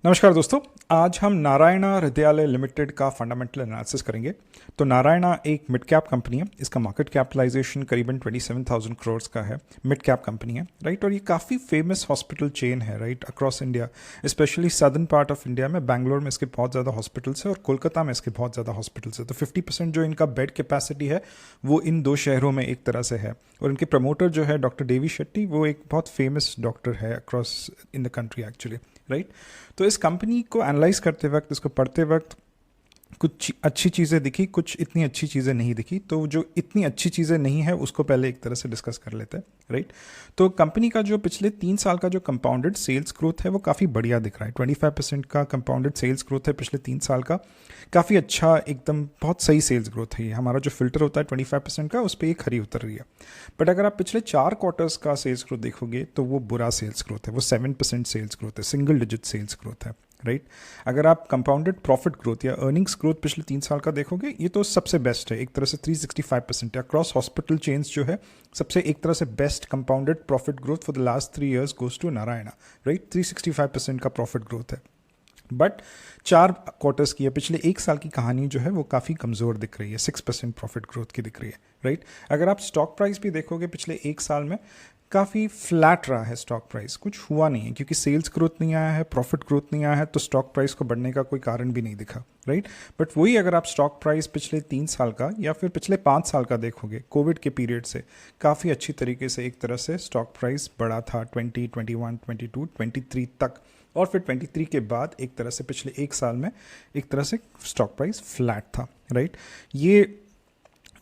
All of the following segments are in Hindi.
नमस्कार दोस्तों। आज हम नारायणा हृदयालय लिमिटेड का फंडामेंटल एनालिसिस करेंगे। तो नारायणा एक मिड कैप कंपनी है। इसका मार्केट कैपिटलाइजेशन करीबन 27,000 करोड़ का है। मिड कैप कंपनी है, राइट। और ये काफ़ी फेमस हॉस्पिटल चेन है, right, across India, specially southern part of India में। बैंगलोर में इसके बहुत ज़्यादा हॉस्पिटल्स है और कोलकाता में इसके बहुत ज़्यादा हॉस्पिटल्स है। तो 50% जो इनका बेड कैपेसिटी है वो इन दो शहरों में एक तरह से है। और इनके प्रमोटर जो है डॉक्टर देवी शेट्टी, वो एक बहुत फेमस डॉक्टर है across in the country actually, right. तो इस कंपनी को एनालाइज करते वक्त, इसको पढ़ते वक्त कुछ अच्छी चीज़ें दिखी, कुछ इतनी अच्छी चीज़ें नहीं दिखी। तो जो इतनी अच्छी चीज़ें नहीं है उसको पहले एक तरह से डिस्कस कर लेते हैं, राइट। तो कंपनी का जो पिछले 3 साल का जो कंपाउंडेड सेल्स ग्रोथ है वो काफ़ी बढ़िया दिख रहा है। 25% का कंपाउंडेड सेल्स ग्रोथ है पिछले 3 साल का। काफ़ी अच्छा, एकदम बहुत सही सेल्स ग्रोथ है ये। हमारा जो फिल्टर होता है 25% का, उस पर ये खरी उतर रही है। बट अगर आप पिछले 4 क्वार्टर्स का सेल्स ग्रोथ देखोगे तो वो बुरा सेल्स ग्रोथ है। वो 7% सेल्स ग्रोथ है, सिंगल डिजिट सेल्स ग्रोथ है, राइट। अगर आप कंपाउंडेड प्रॉफिट ग्रोथ या अर्निंग्स ग्रोथ पिछले 3 साल का देखोगे, ये तो सबसे बेस्ट है। एक तरह से 365% है। अक्रॉस हॉस्पिटल चेन्स जो है सबसे एक तरह से best compounded profit growth for the last 3 years goes to Narayana, right. 365% का प्रॉफिट ग्रोथ है। बट 4 क्वार्टर्स की या पिछले 1 साल की कहानी जो है वो काफ़ी कमज़ोर दिख रही है। 6% प्रॉफिट ग्रोथ की दिख रही है, राइट। अगर आप स्टॉक प्राइस भी देखोगे पिछले 1 साल में काफ़ी फ्लैट रहा है स्टॉक प्राइस। कुछ हुआ नहीं है क्योंकि सेल्स ग्रोथ नहीं आया है, प्रॉफिट ग्रोथ नहीं आया है, तो स्टॉक प्राइस को बढ़ने का कोई कारण भी नहीं दिखा, राइट। बट वही अगर आप स्टॉक प्राइस पिछले 3 साल का या फिर पिछले 5 साल का देखोगे, कोविड के पीरियड से काफ़ी अच्छी तरीके से एक तरह से स्टॉक प्राइस बढ़ा था 20, 21, 22, 23 तक। और फिर 23 के बाद एक तरह से पिछले 1 साल में एक तरह से स्टॉक प्राइस फ्लैट था, राइट।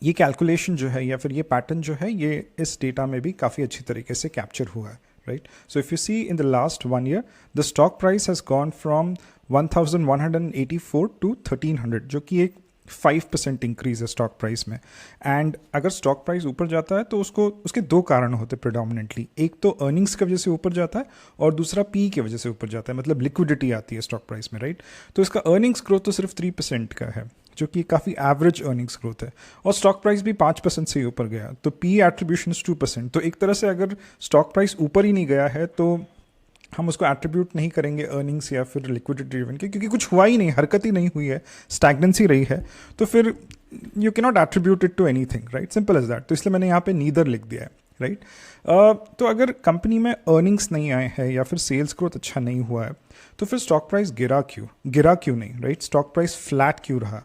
ये कैलकुलेशन जो है या फिर ये पैटर्न जो है ये इस डेटा में भी काफ़ी अच्छी तरीके से कैप्चर हुआ है, right. So if you see in the last 1 year the stock price has gone from 1184 to 1300, जो कि एक 5% इंक्रीज है स्टॉक प्राइस में। एंड अगर स्टॉक प्राइस ऊपर जाता है तो उसके 2 कारण होते हैं प्रिडोमिनेंटली। एक तो अर्निंग्स की वजह से ऊपर जाता है और दूसरा पी की वजह से ऊपर जाता है, मतलब लिक्विडिटी आती है स्टॉक प्राइस में, राइट। तो इसका अर्निंग्स ग्रोथ तो सिर्फ 3% का है, जो कि काफ़ी एवरेज अर्निंग्स ग्रोथ है। और स्टॉक प्राइस भी 5% से ही ऊपर गया, तो पी एट्रीब्यूशन 2%। तो एक तरह से अगर स्टॉक प्राइस ऊपर ही नहीं गया है तो हम उसको एट्रीब्यूट नहीं करेंगे अर्निंग्स या फिर लिक्विडिटी ड्रिवन के, क्योंकि कुछ हुआ ही नहीं, हरकत ही नहीं हुई है, स्टैग्नेंसी रही है। तो फिर you can not attribute it to anything, right, simple as that. तो इसलिए मैंने यहाँ पे नीदर लिख दिया है, राइट। तो अगर कंपनी में अर्निंग्स नहीं आए हैं या फिर सेल्स ग्रोथ अच्छा नहीं हुआ है तो फिर स्टॉक प्राइस गिरा क्यों नहीं, राइट। स्टॉक प्राइस फ्लैट क्यों रहा?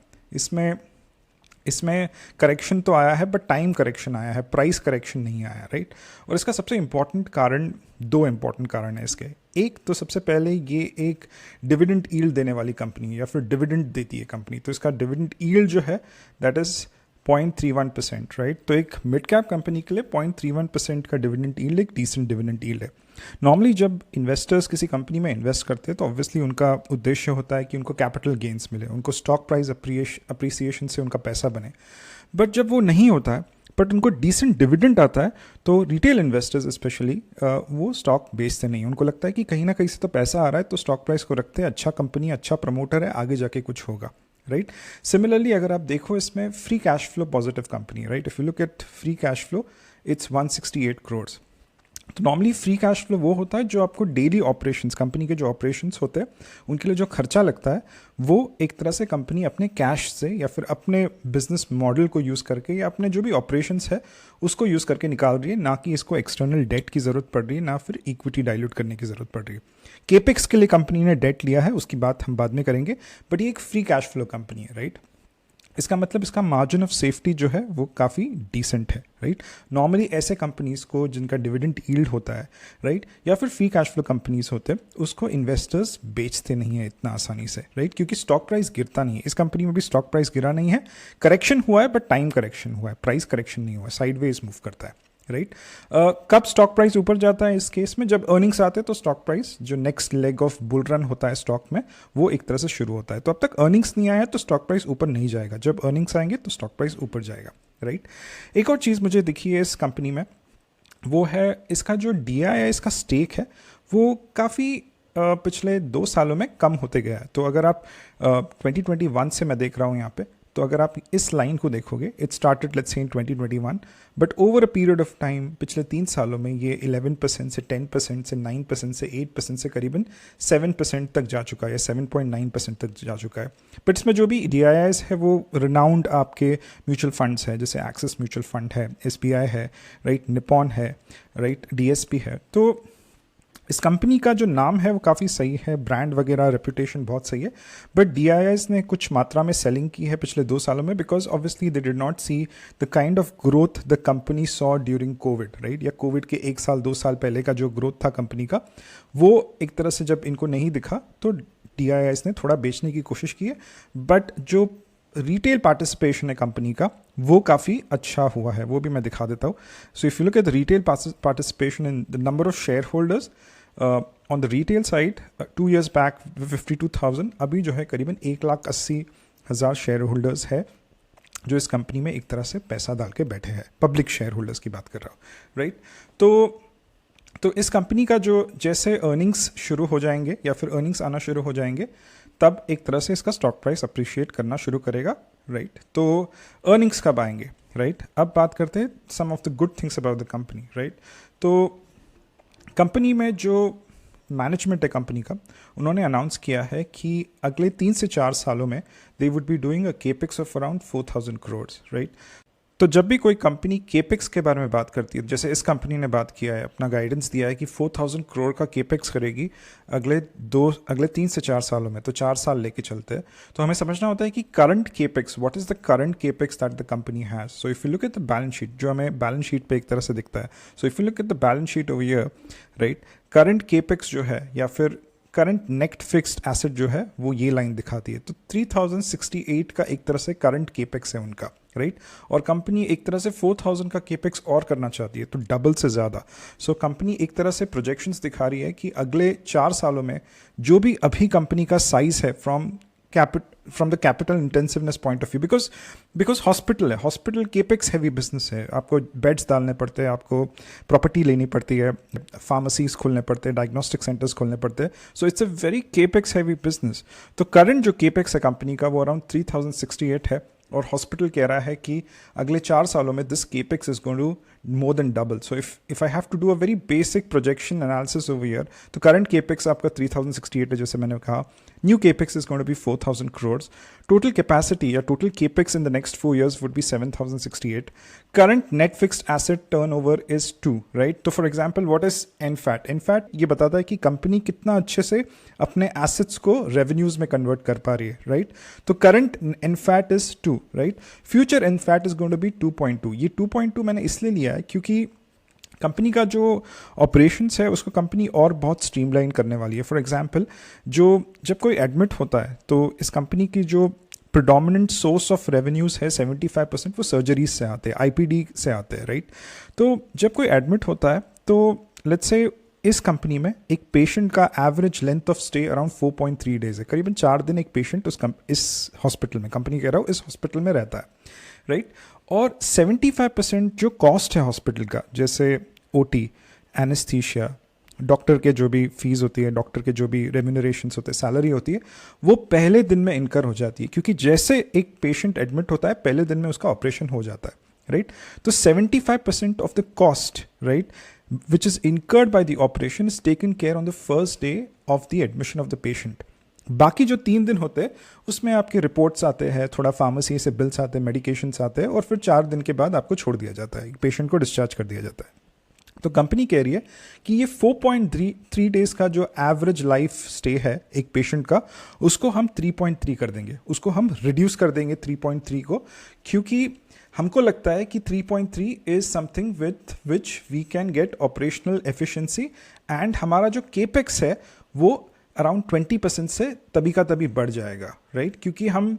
इसमें करेक्शन तो आया है बट टाइम करेक्शन आया है, प्राइस करेक्शन नहीं आया, राइट। और इसका सबसे इंपॉर्टेंट कारण, 2 इंपॉर्टेंट कारण है इसके। एक तो सबसे पहले ये एक डिविडेंड यील्ड देने वाली कंपनी है या फिर डिविडेंड देती है कंपनी, तो इसका डिविडेंड यील्ड जो है दैट इज़ 0.31%, राइट। तो एक मिड कैप कंपनी के लिए 0.31% का डिविडेंड यील्ड एक डिसेंट डिविडेंड यील्ड है। नॉर्मली जब इन्वेस्टर्स किसी कंपनी में इन्वेस्ट करते हैं तो ऑब्वियसली उनका उद्देश्य होता है कि उनको कैपिटल गेंस मिले, उनको स्टॉक प्राइस अप्रिसिएशन से उनका पैसा बने। बट जब वो नहीं होता है बट उनको डिसेंट डिविडेंड आता है तो रिटेल इन्वेस्टर्स स्पेशली वो स्टॉक बेचते नहीं। उनको लगता है कि कहीं ना कहीं से तो पैसा आ रहा है तो स्टॉक प्राइस को रखते हैं, अच्छा कंपनी, अच्छा प्रमोटर है, आगे जाके कुछ होगा, राइट। सिमिलरली अगर आप देखो इसमें free cash flow positive company है, right. If you look at free cash flow it's 168 crore. तो नॉर्मली फ्री कैश फ्लो वो होता है जो आपको डेली ऑपरेशंस, कंपनी के जो ऑपरेशंस होते हैं उनके लिए जो खर्चा लगता है वो एक तरह से कंपनी अपने कैश से या फिर अपने बिजनेस मॉडल को यूज़ करके या अपने जो भी ऑपरेशंस है उसको यूज़ करके निकाल रही है, ना कि इसको एक्सटर्नल डेट की ज़रूरत पड़ रही है, ना फिर इक्विटी डाइल्यूट करने की ज़रूरत पड़ रही है। केपेक्स के लिए कंपनी ने डेट लिया है, उसकी बात हम बाद में करेंगे, बट ये एक फ्री कैश फ्लो कंपनी है, राइट। इसका मतलब इसका मार्जिन ऑफ सेफ्टी जो है वो काफ़ी डिसेंट है, राइट। नॉर्मली ऐसे कंपनीज को जिनका डिविडेंड यील्ड होता है, राइट, या फिर फ्री कैश फ्लो कंपनीज होते हैं, उसको इन्वेस्टर्स बेचते नहीं है इतना आसानी से, राइट, क्योंकि स्टॉक प्राइस गिरता नहीं है। इस कंपनी में भी स्टॉक प्राइस गिरा नहीं है, करेक्शन हुआ है बट टाइम करेक्शन हुआ है, प्राइस करेक्शन नहीं हुआ है, साइडवेज मूव करता है, राइट। कब स्टॉक प्राइस ऊपर जाता है इस केस में? जब अर्निंग्स आते हैं तो स्टॉक प्राइस, जो next leg of bull run होता है स्टॉक में, वो एक तरह से शुरू होता है। तो अब तक अर्निंग्स नहीं आया है तो स्टॉक प्राइस ऊपर नहीं जाएगा, जब अर्निंग्स आएंगे तो स्टॉक प्राइस ऊपर जाएगा, राइट। एक और चीज़ मुझे दिखी है इस कंपनी में, वो है इसका जो DI है, इसका स्टेक है, वो काफ़ी पिछले 2 सालों में कम होते गया है। तो अगर आप 2021 से मैं देख रहा हूँ यहाँ पे, तो अगर आप इस लाइन को देखोगे, it started let's say in 2021, but over a period of time पिछले 3 सालों में ये 11% से 10% से 9% से 8% से करीबन 7% तक जा चुका है, 7.9% तक जा चुका है। बट इसमें जो भी DIIs है वो रिनाउंड आपके म्यूचुअल फंड्स है, जैसे एक्सिस म्यूचुअल फंड है, SBI है, राइट, निपॉन है, राइट, DSP है। तो इस कंपनी का जो नाम है वो काफ़ी सही है, ब्रांड वगैरह रेपुटेशन बहुत सही है, बट DIIs ने कुछ मात्रा में सेलिंग की है पिछले 2 सालों में, because obviously they did not see the kind of growth the company saw during Covid, right, या कोविड के 1 साल 2 साल पहले का जो ग्रोथ था कंपनी का, वो एक तरह से जब इनको नहीं दिखा तो DIIs ने थोड़ा बेचने की कोशिश की है। बट जो रिटेल पार्टिसिपेशन है कंपनी का वो काफ़ी अच्छा हुआ है, वो भी मैं दिखा देता हूँ। सो if you look at the retail participation in the number of share holders on the retail side 2 years back 52,000, अभी जो है करीबन 1,80,000 शेयर होल्डर्स है जो इस कंपनी में एक तरह से पैसा डाल के बैठे हैं। पब्लिक शेयर होल्डर्स की बात कर रहा हूँ, राइट। तो इस कंपनी का जो जैसे अर्निंग्स शुरू हो जाएंगे या फिर अर्निंग्स आना शुरू हो जाएंगे तब एक तरह से इसका स्टॉक प्राइस अप्रिशिएट करना शुरू करेगा, राइट। तो अर्निंग्स कब आएंगे, राइट। अब बात करते हैं some of the good things about the company, right. तो कंपनी में जो मैनेजमेंट है कंपनी का, उन्होंने अनाउंस किया है कि अगले 3 से 4 सालों में they would be doing a capex of around 4,000 crore, right. तो जब भी कोई कंपनी केपेक्स के बारे में बात करती है, जैसे इस कंपनी ने बात किया है, अपना गाइडेंस दिया है कि 4,000 करोड़ का केपेक्स करेगी अगले 3 से 4 सालों में, तो 4 साल लेके चलते हैं, तो हमें समझना होता है कि current capex, what is the current capex that the company has. So if you look at the balance sheet, जो हमें बैलेंस शीट पे एक तरह से दिखता है, so if you look at the balance sheet over here, right, current capex जो है या फिर करंट नेट फिक्स्ड एसेट जो है वो ये लाइन दिखाती है। तो 3,068 का एक तरह से करंट केपेक्स है उनका, राइट। और कंपनी एक तरह से 4,000 का केपेक्स और करना चाहती है, तो डबल से ज़्यादा। सो कंपनी एक तरह से प्रोजेक्शंस दिखा रही है कि अगले 4 सालों में जो भी अभी कंपनी का साइज है from the capital intensiveness point of view, because hospital है, हॉस्पिटल केपेक्स हैवी बिजनेस है, आपको बेड्स डालने पड़ते हैं, आपको प्रॉपर्टी लेनी पड़ती है, फार्मेसीज खोलने पड़ते हैं, डायग्नोस्टिक सेंटर्स खोलने पड़ते हैं। So it's a very capex heavy business. तो करंट जो केपेक्स है कंपनी का वो अराउंड 3,068 है, और हॉस्पिटल कह रहा है कि अगले 4 सालों में this capex is going to more than double. So if I have to do a very basic projection analysis over year, तो करंट केपेक्स आपका 3,068 है, जैसे मैंने कहा। New capex is going to be 4,000 crore. Total capacity या total capex in the next 4 years would be 7,068। Current net fixed asset turnover is 2, right. तो for example what is NFAT? एनफैट ये बताता है कि कंपनी कितना अच्छे से अपने एसेट्स को रेवेन्यूज में कन्वर्ट कर पा रही है, राइट। तो current NFAT is 2, right. Future NFAT is going to be 2.2। ये 2.2 मैंने इसलिए लिया है क्योंकि कंपनी का जो ऑपरेशंस है उसको कंपनी और बहुत स्ट्रीमलाइन करने वाली है। फॉर एग्जांपल जब कोई एडमिट होता है तो इस कंपनी की जो प्रिडोमिनेंट सोर्स ऑफ रेवेन्यूज़ है 75% वो सर्जरीज से आते हैं, IPD से आते हैं, राइट। तो जब कोई एडमिट होता है तो लेट्स से इस कंपनी में एक पेशेंट का average length of stay around 4.3 days है, करीबन 4 दिन एक पेशेंट इस हॉस्पिटल में, कंपनी कह रहा हूँ, इस हॉस्पिटल में रहता है, राइट। और 75% जो कॉस्ट है हॉस्पिटल का, जैसे OT, एनेस्थीशिया, डॉक्टर के जो भी फीस होती है, डॉक्टर के जो भी रेम्यूनरेशंस होते हैं, सैलरी होती है, वो पहले दिन में इनकर हो जाती है, क्योंकि जैसे एक पेशेंट एडमिट होता है पहले दिन में उसका ऑपरेशन हो जाता है, राइट। तो 75% of the cost, right, which is incurred by the operation is taken care on the first day of the admission of the patient. बाकी जो 3 दिन होते हैं उसमें आपके रिपोर्ट्स आते हैं, थोड़ा फार्मेसी से बिल्स आते हैं, मेडिकेशंस आते हैं, और फिर 4 दिन के बाद आपको छोड़ दिया जाता है, पेशेंट को डिस्चार्ज कर दिया जाता है। तो कंपनी कह रही है कि ये 4.3 days का जो एवरेज लाइफ स्टे है एक पेशेंट का, उसको हम 3.3 कर देंगे, उसको हम रिड्यूस कर देंगे 3.3 को, क्योंकि हमको लगता है कि 3.3 is something with which we can get operational efficiency, and हमारा जो केपेक्स है वो अराउंड 20% से तभी का तभी बढ़ जाएगा, राइट। क्योंकि हम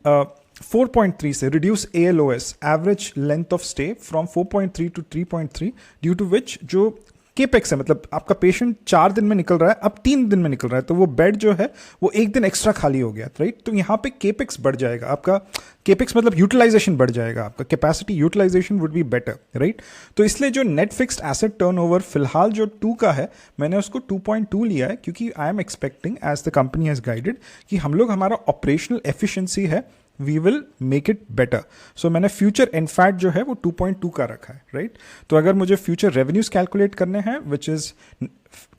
4.3 से reduce ALOS, average length of stay, from 4.3 to 3.3, due to which जो केपेक्स है, मतलब आपका पेशेंट 4 दिन में निकल रहा है, अब 3 दिन में निकल रहा है, तो वो बेड जो है वो 1 दिन एक्स्ट्रा खाली हो गया, राइट। तो यहाँ पे केपेक्स बढ़ जाएगा, आपका केपेक्स मतलब यूटिलाइजेशन बढ़ जाएगा, आपका capacity utilisation would be better, right. तो इसलिए जो नेट फिक्स्ड एसेट टर्नओवर फिलहाल जो 2 का है, मैंने उसको 2.2 लिया है, क्योंकि I am expecting as the company has guided कि हम लोग हमारा ऑपरेशनल एफिशिएंसी है we will make it better. So मैंने फ्यूचर एनफैट जो है वो 2.2 का रखा है, राइट. तो अगर मुझे फ्यूचर रेवेन्यूज कैलकुलेट करने हैं which is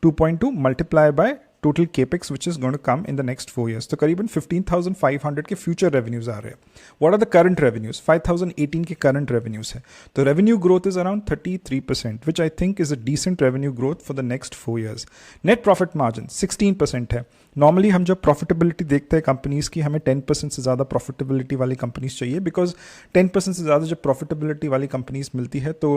2.2 multiply by total capex which is going to come in the next 4 years, तो करीबन 15,500 के फ्यूचर रेवेन्यूज आ रहे हैं. What are the current revenues? 5018 के करंट रेवेन्यूज है. तो revenue growth is around 33%, which I think is a decent revenue growth for the next 4 years. Net profit margin 16% है. नॉर्मली हम जब प्रॉफिटेबिलिटी देखते हैं कंपनीज की, हमें 10% से ज़्यादा प्रॉफिटेबिलिटी वाली कंपनीज चाहिए, बिकॉज 10% से ज़्यादा जब प्रॉफिटेबिलिटी वाली कंपनीज मिलती है तो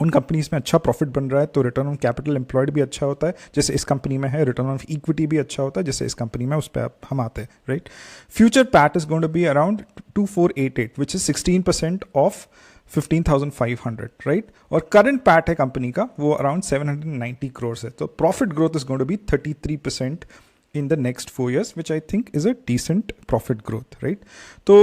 उन कंपनीज में अच्छा प्रॉफिट बन रहा है, तो रिटर्न ऑन कैपिटल एम्प्लॉयड भी अच्छा होता है, जैसे इस कंपनी में है. रिटर्न ऑन इक्विटी भी अच्छा होता है, जैसे इस कंपनी में, उस पर हम आते हैं, right. Future PAT is going to be around 2488 which is 16% of 15,500, right. और करंट पैट है कंपनी का वो अराउंड 790 crores है. तो profit growth is going to be 33% in the next 4 years, which I think is a decent profit growth, right? तो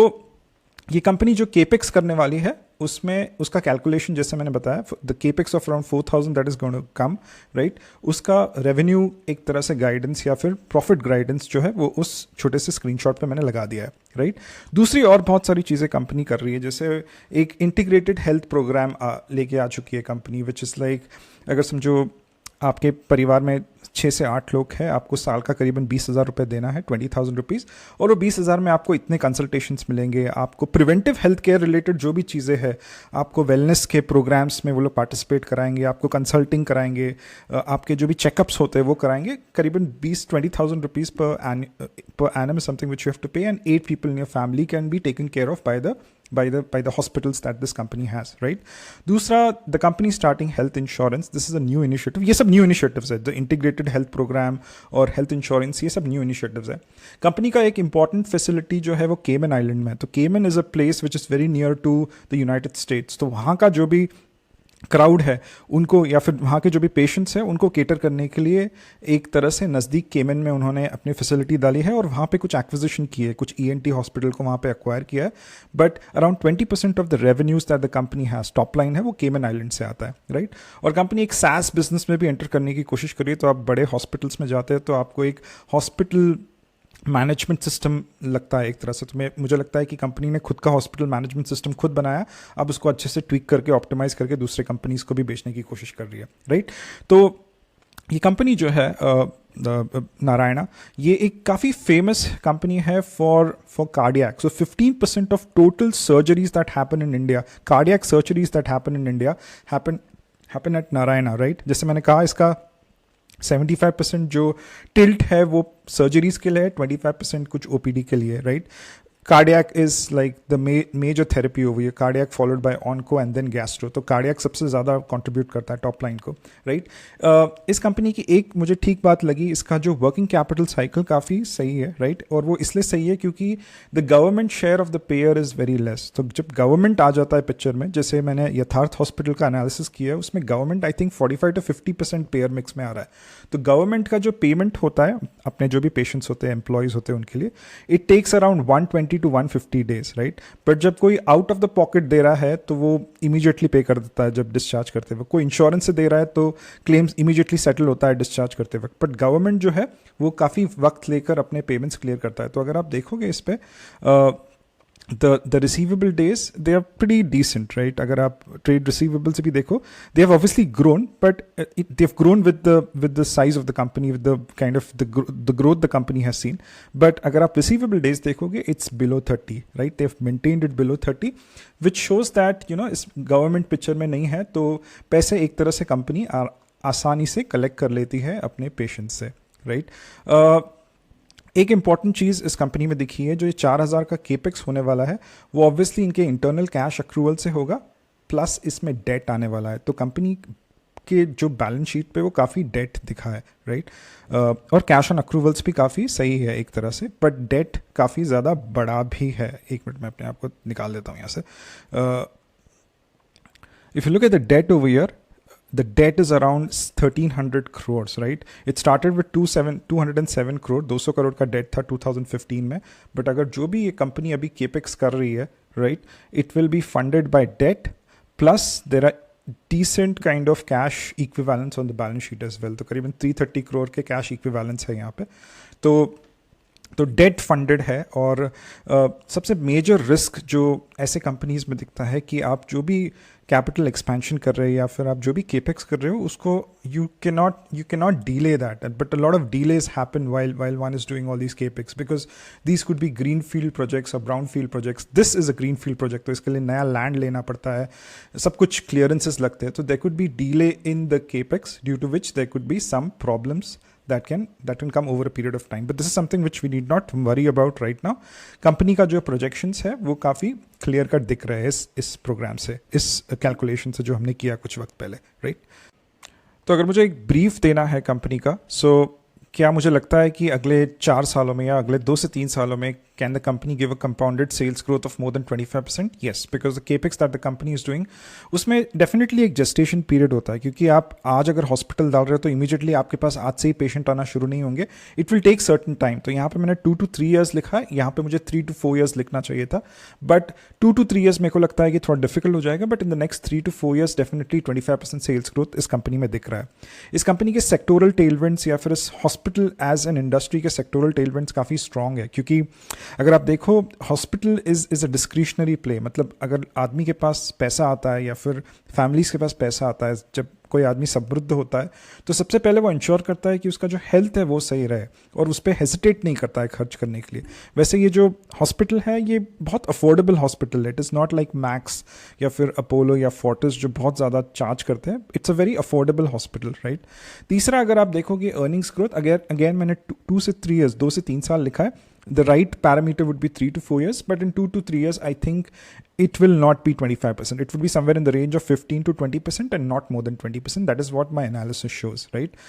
ये कंपनी जो केपेक्स करने वाली है उसमें उसका कैलकुलेशन जैसे मैंने बताया, the capex of around 4,000 that is going to come, right. उसका रेवेन्यू एक तरह से गाइडेंस या फिर प्रॉफिट गाइडेंस जो है वो उस छोटे से स्क्रीनशॉट पे मैंने लगा दिया है, राइट. दूसरी और बहुत सारी चीज़ें कंपनी कर रही है, जैसे एक इंटीग्रेटेड हेल्थ प्रोग्राम लेके आ चुकी है कंपनी, विच इज़ लाइक, अगर समझो आपके परिवार में 6 से 8 लोग हैं, आपको साल का करीबन 20,000 रुपये देना है, 20,000 रुपीज़, और वो 20,000 में आपको इतने कंसल्टेशंस मिलेंगे, आपको प्रिवेंटिव हेल्थ केयर रिलेटेड जो भी चीज़ें हैं, आपको वेलनेस के प्रोग्राम्स में वो लोग पार्टिसिपेट कराएंगे, आपको कंसल्टिंग कराएंगे, आपके जो भी चेकअप्स होते हैं वो कराएंगे. करीबन 20,000 rupees per annum is something which you have to pay, and 8 people in your family can be taken care of by the hospitals that this company has, right. दूसरा, the company starting health insurance. This is a new initiative. ये सब new initiatives है. The integrated health program और health insurance, ये सब new initiatives है. कंपनी का एक important facility जो है वो केमन आइलैंड में है. तो केमन is a place which is very near to the United States. तो वहाँ का जो भी क्राउड है उनको, या फिर वहाँ के जो भी पेशेंट्स हैं उनको केटर करने के लिए एक तरह से नज़दीक केमन में उन्होंने अपनी फैसिलिटी डाली है, और वहाँ पे कुछ एक्विजिशन किए, कुछ ENT हॉस्पिटल को वहाँ पे एक्वायर किया है. But around 20% of the revenues that the company has, top line है वो केमन आइलैंड से आता है, राइट. और कंपनी एक SaaS बिजनेस में भी एंटर करने की कोशिश करी. तो आप बड़े हॉस्पिटल्स में जाते हैं तो आपको एक हॉस्पिटल मैनेजमेंट सिस्टम लगता है एक तरह से. तो मुझे लगता है कि कंपनी ने खुद का हॉस्पिटल मैनेजमेंट सिस्टम खुद बनाया, अब उसको अच्छे से ट्विक करके ऑप्टिमाइज करके दूसरे कंपनीज को भी बेचने की कोशिश कर रही है, राइट. तो ये कंपनी जो है नारायणा, ये एक काफ़ी फेमस कंपनी है for cardiac. So 15% of total surgeries that happen in India, cardiac surgeries that happen in India happen at Narayana, right. जैसे मैंने कहा, इसका 75% जो टिल्ट है वो सर्जरीज के लिए है, 25% कुछ OPD के लिए, right. Cardiac is like the major therapy over here, cardiac followed by onco and then gastro. तो कार्डियक सबसे ज़्यादा कंट्रीब्यूट करता है टॉप लाइन को, राइट. इस कंपनी की एक मुझे ठीक बात लगी, इसका जो वर्किंग कैपिटल साइकिल काफ़ी सही है, राइट. और वो इसलिए सही है क्योंकि the government share of the pair is very less. तो जब गवर्नमेंट आ जाता है पिक्चर में, जैसे मैंने यथार्थ हॉस्पिटल का एनालिसिस किया है, उसमें government I think 45 to 50% pair mix में आ रहा है. तो गवर्नमेंट का जो पेमेंट होता है अपने जो भी पेशेंट्स होते हैं, एम्प्लॉयज़ होते हैं, उनके लिए it takes around 120 to 150 days, right. But जब कोई आउट ऑफ द पॉकेट दे रहा है तो वो इमीडिएटली पे कर देता है जब डिस्चार्ज करते वक्त. कोई इंश्योरेंस से दे रहा है तो क्लेम्स इमीडिएटली सेटल होता है डिस्चार्ज करते वक्त. बट गवर्नमेंट जो है वो काफ़ी वक्त लेकर अपने पेमेंट्स क्लियर करता है. तो अगर आप देखोगे इस पे the receivable days, they are pretty decent, right. अगर आप trade receivables भी देखो, they have obviously grown, but they've grown with the size of the company, with the kind of the growth the company has seen. But अगर आप receivable days देखोगे, it's below 30, right. They've maintained it below 30, which shows that इस government picture में नहीं है, तो पैसे एक तरह से कंपनी आसानी से कलेक्ट कर लेती है अपने पेशेंट्स से, राइट. एक इंपॉर्टेंट चीज़ इस कंपनी में दिखी है, जो ये 4,000 का केपेक्स होने वाला है वो ऑब्वियसली इनके इंटरनल कैश अक्रूवल से होगा, प्लस इसमें डेट आने वाला है. तो कंपनी के जो बैलेंस शीट पे वो काफ़ी डेट दिखा है, राइट. और कैश ऑन अक्रूवल्स भी काफ़ी सही है एक तरह से, बट डेट काफ़ी ज़्यादा बड़ा भी है. एक मिनट में अपने आप को निकाल देता हूँ यहाँ से. If you look at the debt over here, the debt is around 1,300 crores, right. It started with 207 crore, 200 crore का डेट था 2015 में. बट अगर जो भी ये कंपनी अभी केपेक्स कर रही है, right, it will be funded by debt, plus there are decent kind of cash equivalents on the balance sheet as well. तो करीबन 330 करोड़ के कैश इक्विवेलेंस है यहाँ पे. तो तो डेट फंडेड है और सबसे मेजर रिस्क जो ऐसे कंपनीज में दिखता है कि आप जो भी कैपिटल एक्सपेंशन कर रहे हैं या फिर आप जो भी केपेक्स कर रहे हो उसको you can not delay that, but a lot of delays happen while one is doing all these capex because these could be green field projects और brown field projects. This is a green field project, तो इसके लिए नया लैंड लेना पड़ता है, सब कुछ क्लियरेंसेस लगते हैं, तो there could be delay in the capex due to which there could be some problems that can come over a period of time, but this is something which we need not worry about right now. Company का जो projections है वो काफ़ी क्लियर कट दिख रहा है इस प्रोग्राम से, इस कैलकुलेशन से जो हमने किया कुछ वक्त पहले, राइट. तो अगर मुझे एक ब्रीफ देना है कंपनी का, सो क्या मुझे लगता है कि अगले 4 सालों में या अगले 2 से 3 सालों में can the company give a compounded sales growth of more than 25%? Yes, because the capex that the company is doing, उसमें definitely एक gestation period होता है, क्योंकि आप आज अगर हॉस्पिटल डाल रहे हो तो immediately आपके पास आज से ही पेशेंट आना शुरू नहीं होंगे. It will take certain time. तो यहाँ पे मैंने 2 to 3 years लिखा है, यहाँ पे मुझे 3 to 4 years लिखना चाहिए था, बट 2 to 3 years मेरे को लगता है कि थोड़ा डिफिकल्ट हो जाएगा, but in the next 3 to 4 years definitely 25% sales growth इस कंपनी में दिख रहा है. इस कंपनी के सेक्टोरल टेलविंड्स या फिर इस हॉस्पिटल एज एन इंडस्ट्री के सेक्टोरल टेलविंड्स काफ़ी स्ट्रॉन्ग है, क्योंकि अगर आप देखो hospital is a discretionary play. मतलब अगर आदमी के पास पैसा आता है या फिर फैमिलीज के पास पैसा आता है, जब कोई आदमी समृद्ध होता है तो सबसे पहले वो इंश्योर करता है कि उसका जो हेल्थ है वो सही रहे और उस पर हेजिटेट नहीं करता है खर्च करने के लिए. वैसे ये जो हॉस्पिटल है ये बहुत अफोर्डेबल हॉस्पिटल है. It is not like max या फिर अपोलो या फोर्टिस जो बहुत ज़्यादा चार्ज करते हैं. It's a very affordable hospital, right. तीसरा, अगर आप देखोगे अर्निंग्स ग्रोथ, अगेन मैंने 2 से 3 years 2 से 3 साल लिखा है. The right parameter would be 3 to 4 years, but in 2 to 3 years, I think it will not be 25%. It would be somewhere in the range of 15 to 20% and not more than 20%. That is what my analysis shows, right?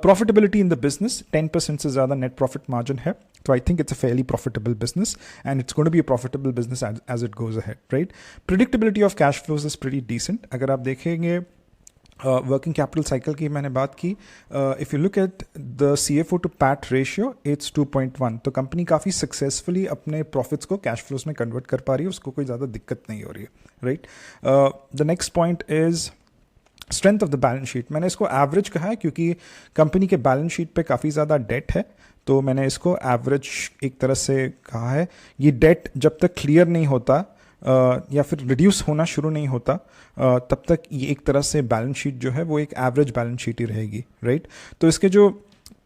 Profitability in the business, 10% से ज़्यादा net profit margin है. So I think it's a fairly profitable business and it's going to be a profitable business as it goes ahead, right? Predictability of cash flows is pretty decent. अगर आप देखेंगे वर्किंग कैपिटल साइकिल की मैंने बात की, if you look at the CFO to PAT ratio, it's 2.1. तो कंपनी काफ़ी सक्सेसफुली अपने प्रॉफिट्स को कैश फ्लोज में कन्वर्ट कर पा रही है, उसको कोई ज़्यादा दिक्कत नहीं हो रही है, right. The next point is strength of the balance sheet. मैंने इसको एवरेज कहा है क्योंकि कंपनी के बैलेंस शीट पे काफ़ी ज़्यादा डेट है, तो मैंने इसको एवरेज एक तरह से कहा है. ये डेट जब तक क्लियर नहीं होता या फिर रिड्यूस होना शुरू नहीं होता तब तक ये एक तरह से बैलेंस शीट जो है वो एक एवरेज बैलेंस शीट ही रहेगी, राइट. तो इसके जो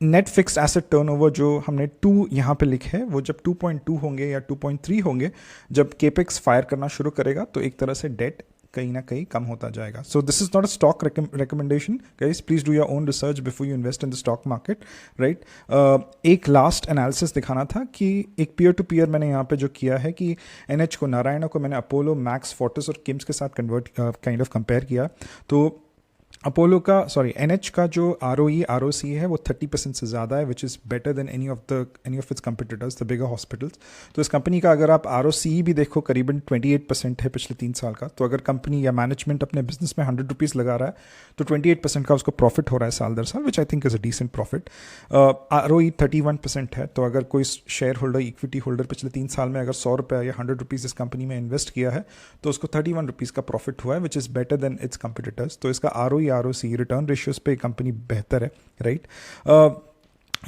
नेट फिक्स्ड एसेट टर्नओवर जो हमने 2 यहाँ पे लिखे हैं, वो जब 2.2 होंगे या 2.3 होंगे, जब केपेक्स फायर करना शुरू करेगा तो एक तरह से डेट कहीं ना कहीं कम होता जाएगा. So this is not a stock recommendation guys, please do your own research before you invest in the stock market, right. एक लास्ट एनालिसिस दिखाना था कि एक पीयर टू पीयर मैंने यहाँ पे जो किया है कि NH को, नारायणा को मैंने अपोलो, मैक्स, फोर्टिस और किम्स के साथ काइंड ऑफ कंपेयर किया. तो अपोलो का NH का जो ROE ROC है वो 30% से ज़्यादा है, which is better than any of its competitors, the bigger hospitals. तो इस कंपनी का अगर आप ROCE भी देखो करीबन 28% है पिछले 3 साल का. तो अगर कंपनी या मैनेजमेंट अपने बिजनेस में 100 रुपीज़ लगा रहा है तो 28% का उसको प्रॉफिट हो रहा है साल दर साल, which I think is a decent profit. ROE 31% है. तो अगर कोई शेयर होल्डर, इक्विटी होल्डर पिछले 3 साल में अगर 100 रुपये या 100 रुपीज़ इस कंपनी में इन्वेस्ट किया है तो उसको 31 रुपीज़ का प्रॉफिट हुआ है, which is better than it's competitors. तो इसका ROE ROC रिटर्न रेशियोज पे कंपनी बेहतर है, राइट.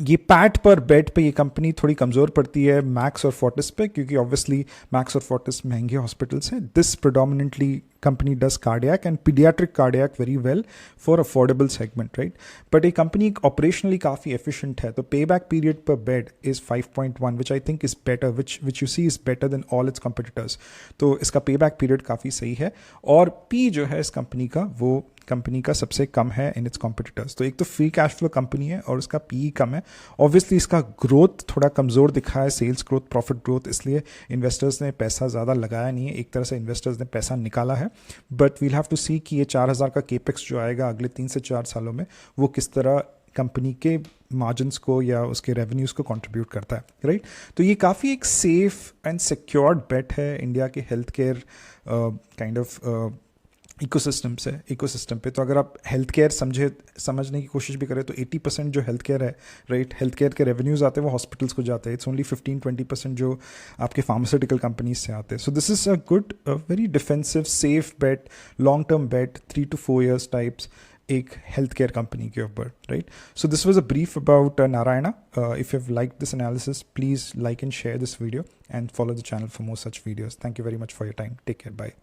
ये पैट पर बेट पे ये कंपनी थोड़ी कमज़ोर पड़ती है मैक्स और फोर्टिस पे, क्योंकि ऑब्वियसली मैक्स और फोर्टिस महंगे हॉस्पिटल्स हैं. This predominantly company does cardiac and pediatric cardiac very well for affordable segment, right. But a company operationally काफ़ी efficient है, तो payback period per bed is 5.1, which I think is better, which you see is better than all its competitors. तो इसका payback period काफ़ी सही है और P जो है इस कंपनी का वो कंपनी का सबसे कम है इन इट्स कॉम्पिटिटर्स. तो एक तो फ्री कैश फ्लो कंपनी है और उसका PE कम है. ऑब्वियसली इसका ग्रोथ थोड़ा कमज़ोर दिखा है, सेल्स ग्रोथ, प्रॉफिट ग्रोथ, इसलिए इन्वेस्टर्स ने पैसा ज़्यादा लगाया नहीं है. एक तरह से इन्वेस्टर्स ने पैसा निकाला है, बट वील हैव टू सी कि ये 4,000 का केपेक्स जो आएगा अगले 3 से 4 सालों में वो किस तरह कंपनी के मार्जिन्स को या उसके रेवेन्यूज़ को कंट्रीब्यूट करता है, राइट. तो ये काफ़ी एक सेफ एंड सिक्योर्ड बेट है इंडिया के health care kind of ecosystem पे. तो अगर आप हेल्थ केयर समझने की कोशिश भी करें तो 80% जो हेल्थ केयर है, राइट, हेल्थ केयर के रेवेन्यूज़ आते हैं वो हॉस्पिटल्स को जाते हैं. इट्स ओनली 15-20% जो आपके फार्मास्यूटिकल कंपनीज से आते हैं. So this is a good, very defensive, safe bet, long term bet, 3 to 4 years types. एक हेल्थ केयर कंपनी के ऊपर, right? So this was a brief about Narayana. If you've liked this analysis, please like and share this video and follow the channel for more such videos. Thank you very much for your time. Take care. Bye.